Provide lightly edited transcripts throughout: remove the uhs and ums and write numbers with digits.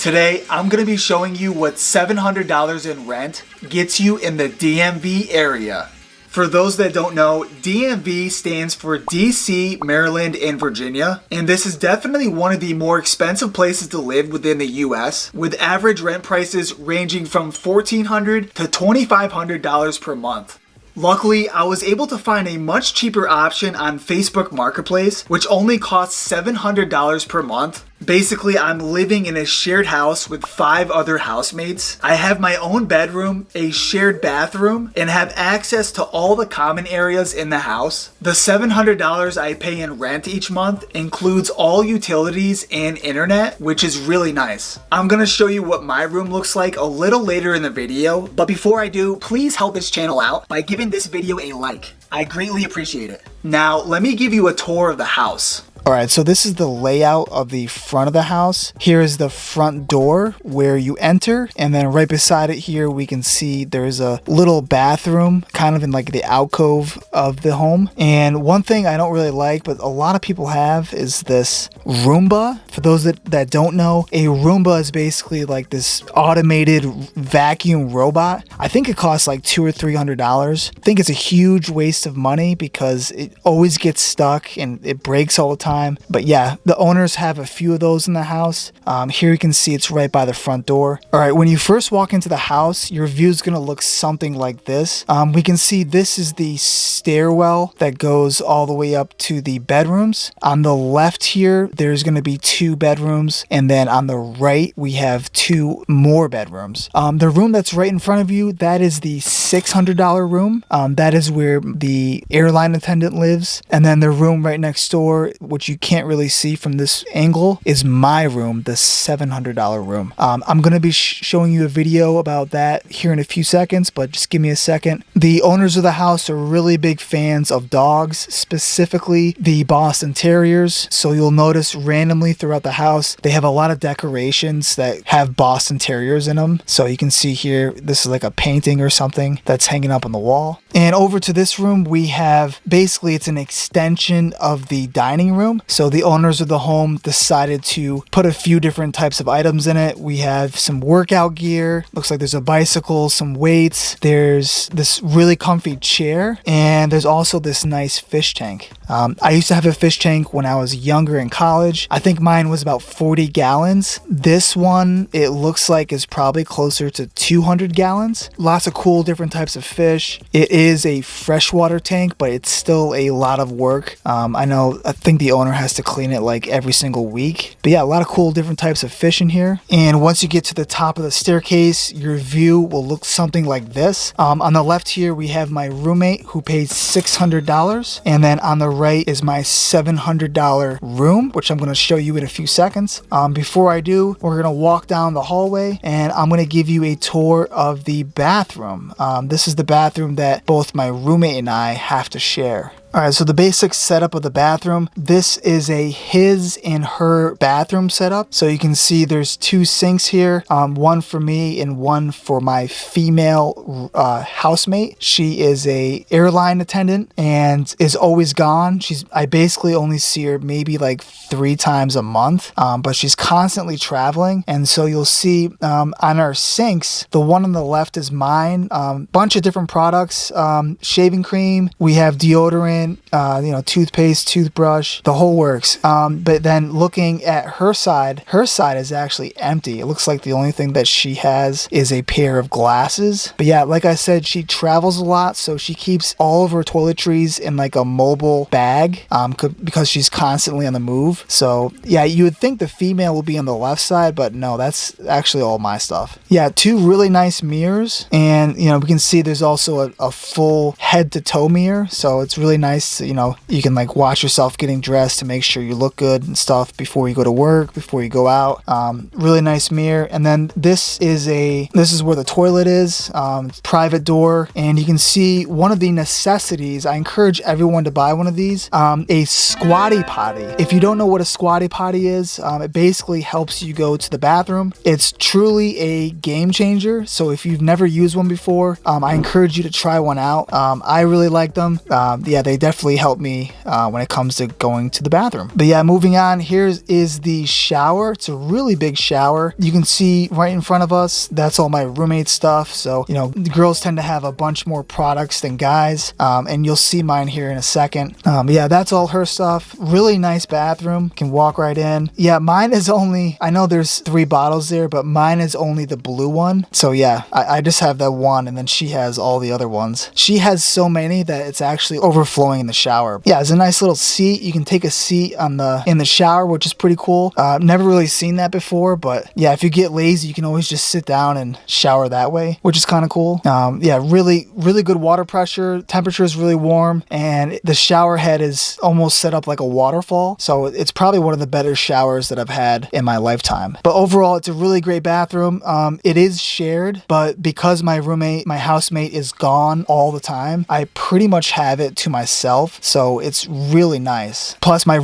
Today, I'm going to be showing you what $700 in rent gets you in the DMV area. For those that don't know, DMV stands for DC, Maryland, and Virginia, and this is definitely one of the more expensive places to live within the US, with average rent prices ranging from $1,400 to $2,500 per month. Luckily, I was able to find a much cheaper option on Facebook Marketplace, which only costs $700 per month. Basically, I'm living in a shared house with 5 other housemates. I have my own bedroom, a shared bathroom, and have access to all the common areas in the house. The $700 I pay in rent each month includes all utilities and internet, which is really nice. I'm gonna show you what my room looks like a little later in the video, but before I do, please help this channel out by giving this video a like. I greatly appreciate it. Now, let me give you a tour of the house. Alright, so this is the layout of the front of the house. Here is the front door where you enter, and then right beside it here we can see there's a little bathroom kind of in like the alcove of the home. And one thing I don't really like, but a lot of people have, is this Roomba. For those that don't know, a Roomba is basically like this automated vacuum robot. I think it costs like $200 or $300. I think it's a huge waste of money because it always gets stuck and it breaks all the time. But yeah, the owners have a few of those in the house. Here you can see it's right by the front door. All right, when you first walk into the house, your view is going to look something like this. We can see this is the stairwell that goes all the way up to the bedrooms. On the left here, there's going to be 2 bedrooms, and then on the right, we have 2 more bedrooms. The room that's right in front of you, that is the $600 room. That is where the airline attendant lives. And then the room right next door, which you can't really see from this angle, is my room, the $700 room. I'm going to be showing you a video about that here in a few seconds, but just give me a second. The owners of the house are really big fans of dogs, specifically the Boston Terriers. So you'll notice randomly throughout the house, they have a lot of decorations that have Boston Terriers in them. So you can see here, this is like a painting or something that's hanging up on the wall. And over to this room, we have, basically it's an extension of the dining room. So the owners of the home decided to put a few different types of items in it. We have some workout gear. Looks like there's a bicycle, some weights. There's this really comfy chair. And there's also this nice fish tank. I used to have a fish tank when I was younger in college. I think mine was about 40 gallons. This one, it looks like is probably closer to 200 gallons. Lots of cool different types of fish. It is a freshwater tank, but it's still a lot of work. I think the owner has to clean it like every single week. But yeah, a lot of cool different types of fish in here. And once you get to the top of the staircase, your view will look something like this. On the left here, we have my roommate who pays $600. And then on the right is my $700 room, which I'm going to show you in a few seconds. Before I do, we're going to walk down the hallway and I'm going to give you a tour of the bathroom. This is the bathroom that both my roommate and I have to share. Alright, so the basic setup of the bathroom, this is a his and her bathroom setup. So you can see there's 2 sinks here, one for me and one for my female housemate. She is a airline attendant and is always gone. I basically only see her maybe like 3 times a month, but she's constantly traveling. And so you'll see on our sinks, the one on the left is mine, bunch of different products, shaving cream, we have deodorant, toothpaste, toothbrush, the whole works. But then looking at her side is actually empty. It looks like the only thing that she has is a pair of glasses. But yeah, like I said, she travels a lot, so she keeps all of her toiletries in like a mobile bag because she's constantly on the move. So yeah, you would think the female will be on the left side, but no, that's actually all my stuff. Yeah, 2 really nice mirrors, and we can see there's also a full head to toe mirror, so it's really nice. You can like watch yourself getting dressed to make sure you look good and stuff before you go to work, before you go out. Really nice mirror. And then this is where the toilet is, private door. And you can see one of the necessities, I encourage everyone to buy one of these, a squatty potty. If you don't know what a squatty potty is, it basically helps you go to the bathroom. It's truly a game changer. So if you've never used one before, I encourage you to try one out. I really like them. Yeah, they they definitely help me when it comes to going to the bathroom. But yeah, moving on, here is the shower. It's a really big shower. You can see right in front of us, that's all my roommate stuff. So, the girls tend to have a bunch more products than guys, and you'll see mine here in a second. Yeah, that's all her stuff. Really nice bathroom. Can walk right in. Yeah, mine is only, I know there's 3 bottles there, but mine is only the blue one. So yeah, I just have that one, and then she has all the other ones. She has so many that it's actually overflowing in the shower. Yeah, it's a nice little seat. You can take a seat in the shower, which is pretty cool. Never really seen that before, but yeah, if you get lazy, you can always just sit down and shower that way, which is kind of cool. Yeah, really good water pressure. Temperature is really warm, and the shower head is almost set up like a waterfall. So it's probably one of the better showers that I've had in my lifetime. But overall, it's a really great bathroom. It is shared, but because my housemate is gone all the time, I pretty much have it to myself. So it's really nice. Plus my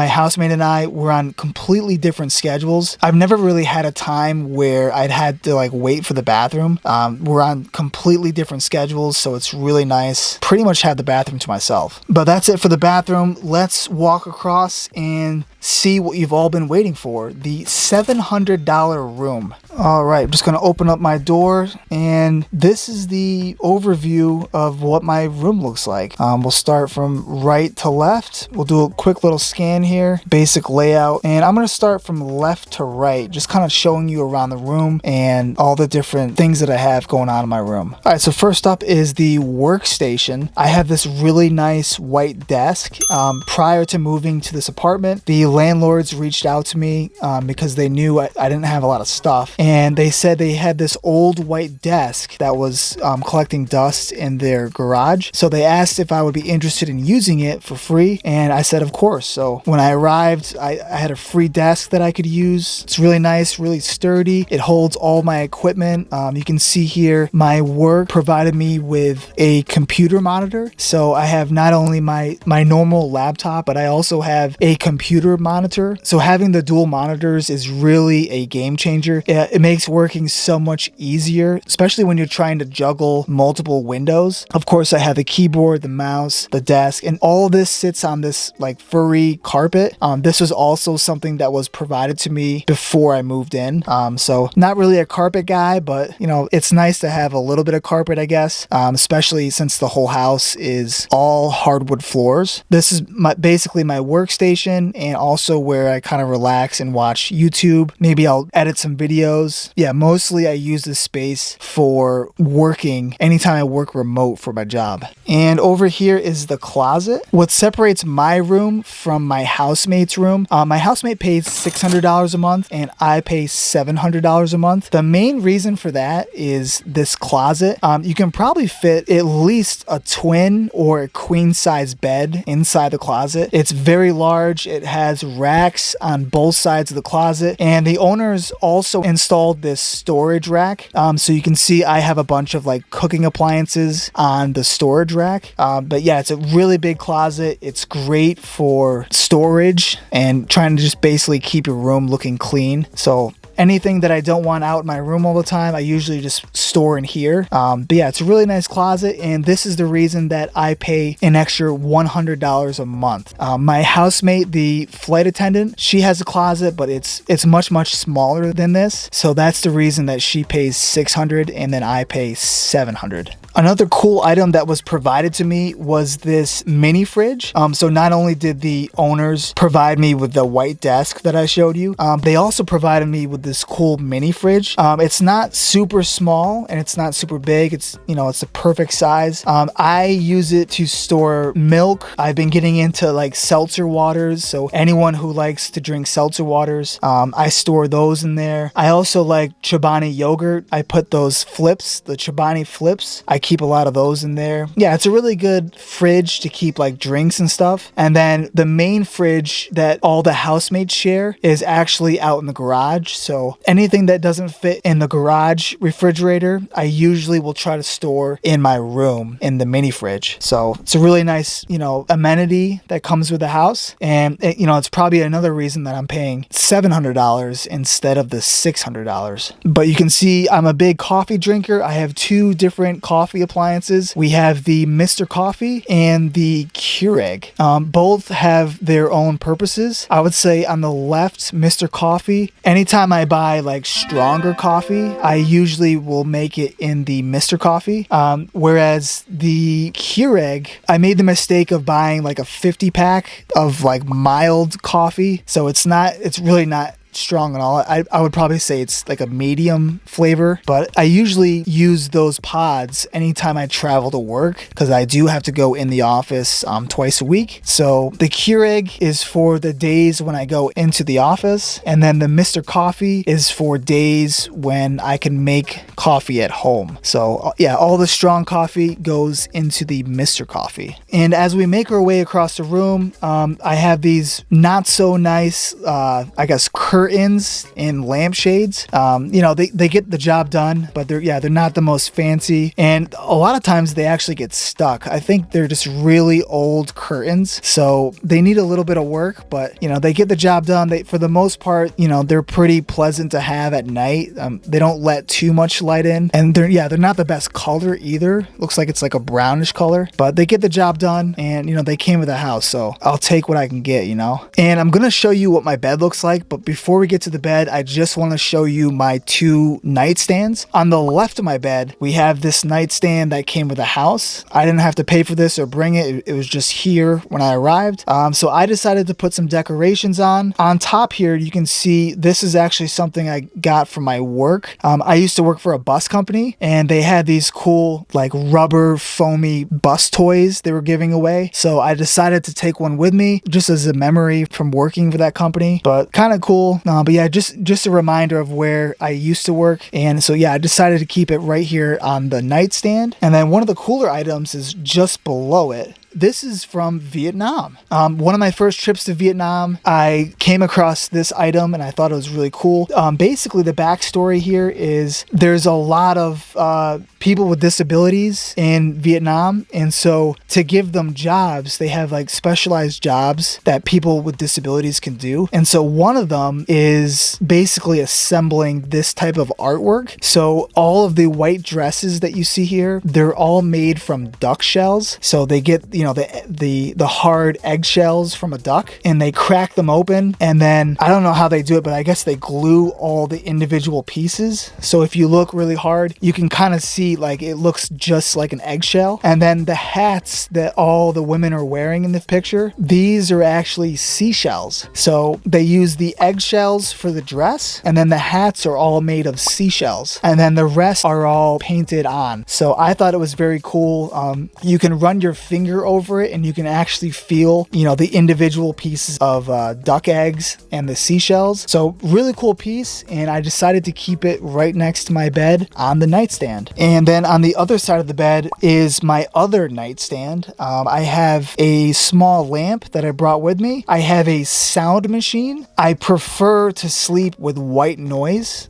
housemate and I were on completely different schedules. I've never really had a time where I'd had to wait for the bathroom. We're on completely different schedules, so it's really nice. Pretty much have the bathroom to myself. But that's it for the bathroom. Let's walk across and see what you've all been waiting for, the $700 room. All right, I'm just going to open up my door, and this is the overview of what my room looks like. We'll start from right to left. We'll do a quick little scan here, basic layout, and I'm going to start from left to right, just kind of showing you around the room and all the different things that I have going on in my room. All right, so first up is the workstation. I have this really nice white desk. Prior to moving to this apartment, the landlords reached out to me because they knew I didn't have a lot of stuff, and they said they had this old white desk that was collecting dust in their garage. So they asked if I would be interested in using it for free, and I said of course. So when I arrived, I had a free desk that I could use. It's really nice, really sturdy. It holds all my equipment. You can see here my work provided me with a computer monitor. So I have not only my normal laptop, but I also have a computer monitor. So having the dual monitors is really a game changer. It makes working so much easier, especially when you're trying to juggle multiple windows. Of course, I have the keyboard, the mouse, the desk, and all of this sits on this furry carpet. This was also something that was provided to me before I moved in. So not really a carpet guy, but it's nice to have a little bit of carpet, I guess, especially since the whole house is all hardwood floors. This is basically my workstation, and also where I kind of relax and watch YouTube. Maybe I'll edit some videos. Yeah, mostly I use this space for working anytime I work remote for my job. And over here is the closet. What separates my room from my housemate's room, my housemate pays $600 a month and I pay $700 a month. The main reason for that is this closet. You can probably fit at least a twin or a queen size bed inside the closet. It's very large. It has racks on both sides of the closet, and the owners also installed this storage rack. So you can see I have a bunch of cooking appliances on the storage rack. But yeah, it's a really big closet. It's great for storage and trying to just basically keep your room looking clean. So anything that I don't want out in my room all the time, I usually just store in here. But yeah, it's a really nice closet, and this is the reason that I pay an extra $100 a month. My housemate, the flight attendant, she has a closet, but it's much smaller than this. So that's the reason that she pays $600 and then I pay $700. Another cool item that was provided to me was this mini fridge. So not only did the owners provide me with the white desk that I showed you, they also provided me with this cool mini fridge. It's not super small and it's not super big. It's the perfect size. I use it to store milk. I've been getting into seltzer waters. So anyone who likes to drink seltzer waters, I store those in there. I also like Chobani yogurt. I put those flips, the Chobani flips. I keep a lot of those in there. Yeah, it's a really good fridge to keep drinks and stuff. And then the main fridge that all the housemates share is actually out in the garage. So anything that doesn't fit in the garage refrigerator, I usually will try to store in my room in the mini fridge. So it's a really nice, amenity that comes with the house. And it's probably another reason that I'm paying $700 instead of the $600. But you can see I'm a big coffee drinker. I have 2 different coffee coffee appliances. We have the Mr. Coffee and the Keurig. Both have their own purposes. I would say on the left, Mr. Coffee, anytime I buy like stronger coffee, I usually will make it in the Mr. Coffee. Whereas the Keurig, I made the mistake of buying like a 50 pack of like mild coffee. So it's really not strong at all. I would probably say it's like a medium flavor, but I usually use those pods anytime I travel to work because I do have to go in the office twice a week. So the Keurig is for the days when I go into the office, and then the Mr. Coffee is for days when I can make coffee at home. So yeah, all the strong coffee goes into the Mr. Coffee. And as we make our way across the room, I have these not so nice, I guess, curtains and lampshades. They get the job done, but they're not the most fancy, and a lot of times they actually get stuck. I think they're just really old curtains, so they need a little bit of work, but they get the job done. For the most part, they're pretty pleasant to have at night. They don't let too much light in, and they're not the best color either. Looks like it's like a brownish color, but they get the job done, and they came with the house, so I'll take what I can get. And I'm gonna show you what my bed looks like, but before we get to the bed, I just want to show you my two nightstands. On the left of my bed, we have this nightstand that came with a house. I didn't have to pay for this or bring it. It was just here when I arrived. So I decided to put some decorations on. On top here, you can see this is actually something I got from my work. I used to work for a bus company, and they had these cool like rubber foamy bus toys they were giving away. So I decided to take one with me just as a memory from working for that company, but kind of cool. But yeah, just a reminder of where I used to work. And so yeah, I decided to keep it right here on the nightstand. And then one of the cooler items is just below it. This is from Vietnam. One of my first trips to Vietnam, I came across this item and I thought it was really cool. Basically, the backstory here is there's a lot of people with disabilities in Vietnam. And so to give them jobs, they have like specialized jobs that people with disabilities can do. And so one of them is basically assembling this type of artwork. So all of the white dresses that you see here, they're all made from duck shells. So they get, the hard eggshells from a duck, and they crack them open, and then I don't know how they do it, but I guess they glue all the individual pieces. So if you look really hard, you can kind of see like it looks just like an eggshell. And then the hats that all the women are wearing in the picture, these are actually seashells. So they use the eggshells for the dress, and then the hats are all made of seashells, and then the rest are all painted on. So I thought it was very cool. You can run your finger over it and you can actually feel, the individual pieces of duck eggs and the seashells. So really cool piece, and I decided to keep it right next to my bed on the nightstand. And then on the other side of the bed is my other nightstand. I have a small lamp that I brought with me. I have a sound machine. I prefer to sleep with white noise.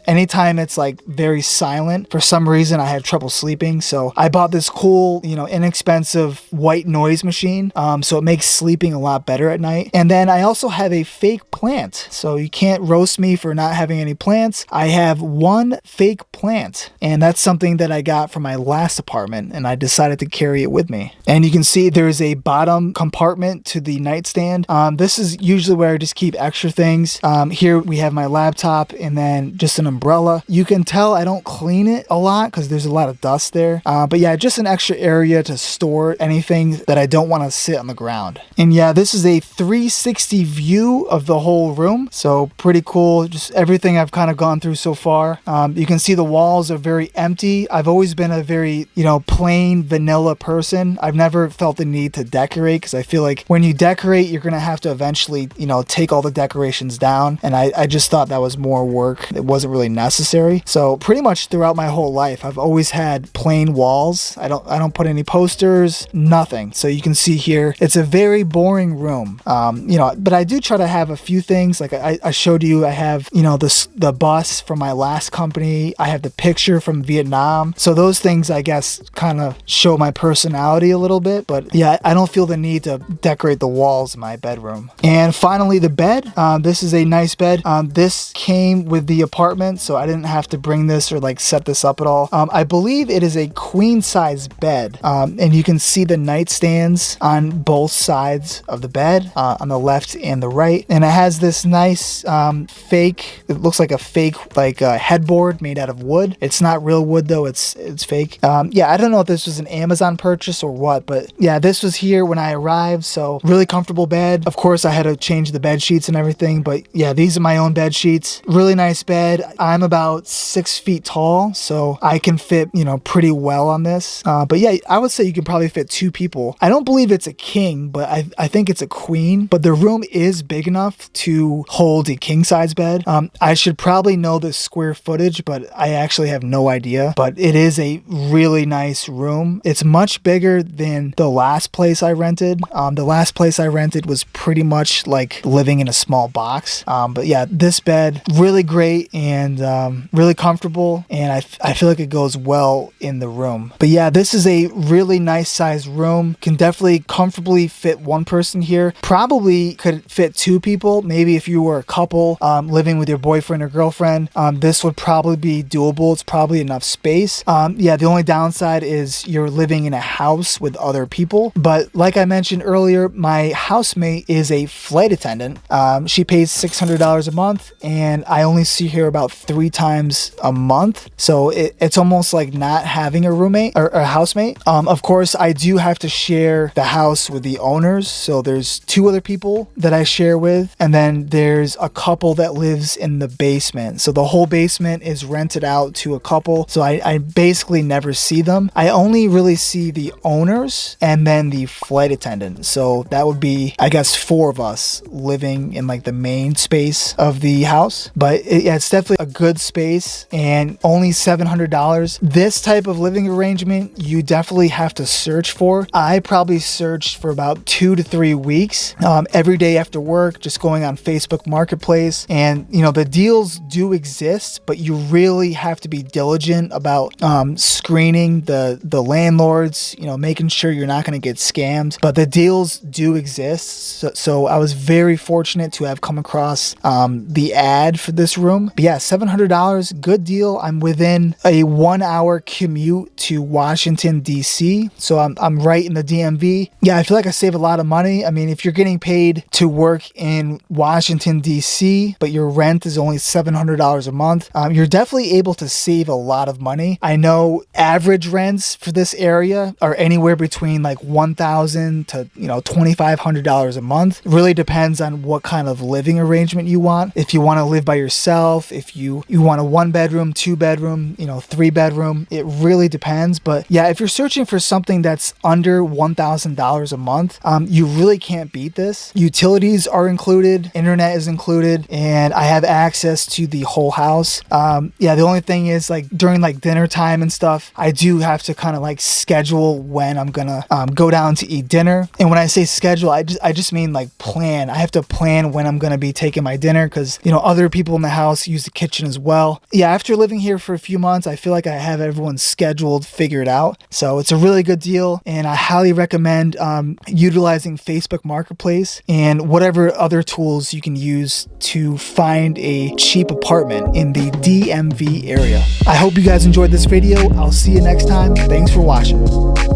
Anytime it's like very silent, for some reason I have trouble sleeping. So I bought this cool, inexpensive white noise machine. So it makes sleeping a lot better at night. And then I also have a fake plant. So you can't roast me for not having any plants. I have one fake plant, and that's something that I got from my last apartment, and I decided to carry it with me. And you can see there's a bottom compartment to the nightstand. This is usually where I just keep extra things. Here we have my laptop and then just an umbrella. You can tell I don't clean it a lot because there's a lot of dust there. But yeah, just an extra area to store anything that I don't want to sit on the ground. And yeah, this is a 360 view of the whole room. So pretty cool. Just everything I've kind of gone through so far. You can see the walls are very empty. I've always been a very, plain vanilla person. I've never felt the need to decorate because I feel like when you decorate, you're going to have to eventually, take all the decorations down. And I just thought that was more work. It wasn't really necessary. So pretty much throughout my whole life, I've always had plain walls. I don't put any posters, nothing nothing. So you can see here, it's a very boring room. You know, but I do try to have a few things. Like I showed you, I have, you know, the bus from my last company. I have the picture from Vietnam. So those things, I guess, kind of show my personality a little bit. But yeah, I don't feel the need to decorate the walls in my bedroom. And finally, the bed. This is a nice bed. This came with the apartment, so I didn't have to bring this or like set this up at all. I believe it is a queen size bed. And you can see the nightstands on both sides of the bed, on the left and the right. And it has this nice fake, it looks like a fake like headboard made out of wood. It's not real wood though, it's fake. Yeah, I don't know if this was an Amazon purchase or what, but yeah, this was here when I arrived. So really comfortable bed. Of course, I had to change the bed sheets and everything, but yeah, these are my own bed sheets. Really nice bed. I'm about 6 feet tall, so I can fit, you know, pretty well on this. But yeah, I would say you can probably fit 2 people. I don't believe it's a king, but I think it's a queen. But the room is big enough to hold a king size bed. I should probably know the square footage, but I actually have no idea. But it is a really nice room. It's much bigger than the last place I rented. The last place I rented was pretty much like living in a small box. But yeah, this bed, really great and really comfortable. And I feel like it goes well in the room. But yeah, this is a really nice sized room. Can definitely comfortably fit one person here. Probably could fit 2 people. Maybe if you were a couple living with your boyfriend or girlfriend, this would probably be doable. It's probably enough space. Yeah, the only downside is you're living in a house with other people. But like I mentioned earlier, my housemate is a flight attendant. She pays $600 a month, and I only see her about 3 times a month. So it's almost like not having a roommate or a housemate. Of course, I do have to share the house with the owners. So there's 2 other people that I share with, and then there's a couple that lives in the basement. So the whole basement is rented out to a couple. So I basically never see them. I only really see the owners and then the flight attendant. So that would be, I guess, 4 of us living in like the main space of the house. But yeah, it's definitely a good space and only $700. This type of living arrangement, you definitely have to search for. I probably searched for about 2 to 3 weeks, every day after work, just going on Facebook Marketplace. And you know, the deals do exist, but you really have to be diligent about screening the landlords, you know, making sure you're not going to get scammed. But the deals do exist. So I was very fortunate to have come across the ad for this room. But yeah, $700, good deal. I'm within a 1-hour commute to Washington, D.C. So I'm right in the DMV. Yeah, I feel like I save a lot of money. I mean, if you're getting paid to work in Washington, D.C., but your rent is only $700 a month, you're definitely able to save a lot of money. I know average rents for this area are anywhere between like $1,000 to, you know, $2,500 a month. It really depends on what kind of living arrangement you want. If you want to live by yourself, if you want a 1-bedroom, 2-bedroom, you know, 3-bedroom, it really depends. But yeah, if you're searching for something that's under $1,000 a month, you really can't beat this. Utilities are included, internet is included, and I have access to the whole house. Yeah, the only thing is like during like dinner time and stuff, I do have to kind of like schedule when I'm gonna go down to eat dinner. And when I say schedule, I just mean like plan. I have to plan when I'm gonna be taking my dinner because, you know, other people in the house use the kitchen as well. Yeah, after living here for a few months, I feel like I have everyone scheduled, figured out. So it's a really good deal, and I highly recommend utilizing Facebook Marketplace and whatever other tools you can use to find a cheap apartment in the DMV area. I hope you guys enjoyed this video. I'll see you next time. Thanks for watching.